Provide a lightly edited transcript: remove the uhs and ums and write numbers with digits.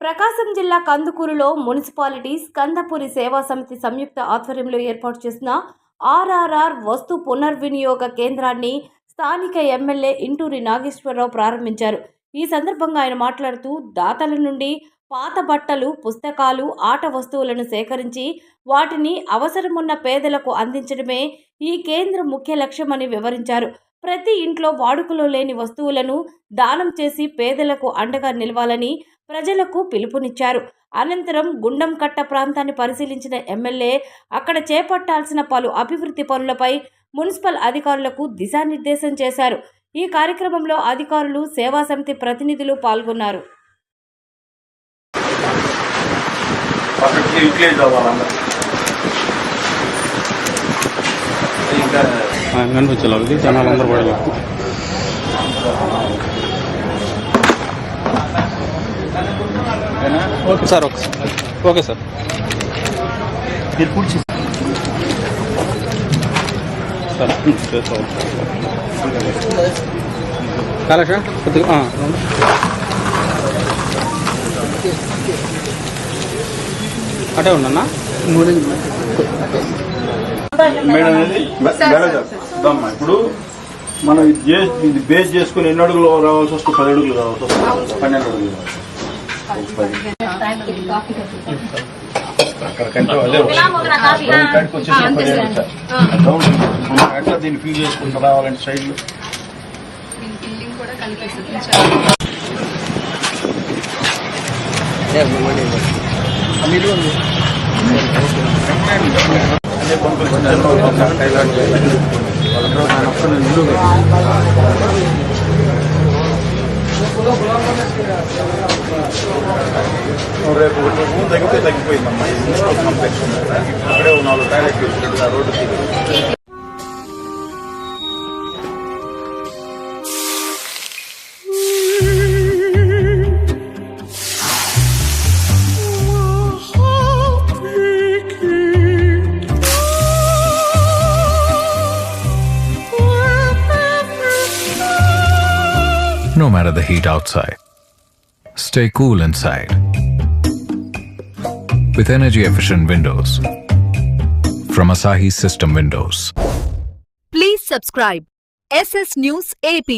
ప్రకాశం జిల్లా కందుకూరులో మున్సిపాలిటీ స్కందపురి సేవా సమితి సంయుక్త ఆధ్వర్యంలో ఏర్పాటు చేసిన ఆర్ఆర్ఆర్ వస్తు పునర్వినియోగ కేంద్రాన్ని స్థానిక ఎమ్మెల్యే ఇంటూరి నాగేశ్వరరావు ప్రారంభించారు. ఈ సందర్భంగా ఆయన మాట్లాడుతూ దాతల నుండి పాత బట్టలు, పుస్తకాలు, ఆట వస్తువులను సేకరించి వాటిని అవసరమున్న పేదలకు అందించడమే ఈ కేంద్రం ముఖ్య లక్ష్యమని వివరించారు. ప్రతి ఇంట్లో వాడుకలో లేని వస్తువులను దానం చేసి పేదలకు అండగా నిలవాలని ప్రజలకు పిలుపునిచ్చారు. అనంతరం గుండంకట్ట ప్రాంతాన్ని పరిశీలించిన ఎమ్మెల్యే అక్కడ చేపట్టాల్సిన పలు అభివృద్ధి పనులపై మున్సిపల్ అధికారులకు దిశానిర్దేశం చేశారు. ఈ కార్యక్రమంలో అధికారులు, సేవా సమితి ప్రతినిధులు పాల్గొన్నారు. Okay sir, okay sir. కలెక్ష కొద్దిగా అటే ఉన్నా మేడం ఇప్పుడు మనం ఇది బేస్ చేసుకుని ఎన్ని అడుగులు రావాల్సి వస్తుంది? 10 అడుగులు రావాల్సి వస్తుంది, 12 అడుగులు అక్కడికంటే అదే కాడికి వచ్చేసి ఎట్లా దీన్ని ఫీల్ చేసుకుంటూ రావాలంటే సైడ్లో అదే రేపు రూమ్ తగ్గిపోయిందమ్మా. ఇది మున్సిపల్ కాంప్లెక్స్ ఉంది కదా, అక్కడే 4 టాయిలెట్లు వచ్చినట్టుగా రోడ్డు దిగి No matter the heat outside, stay cool inside with energy-efficient windows from Asahi System Windows. Please subscribe SS News AP.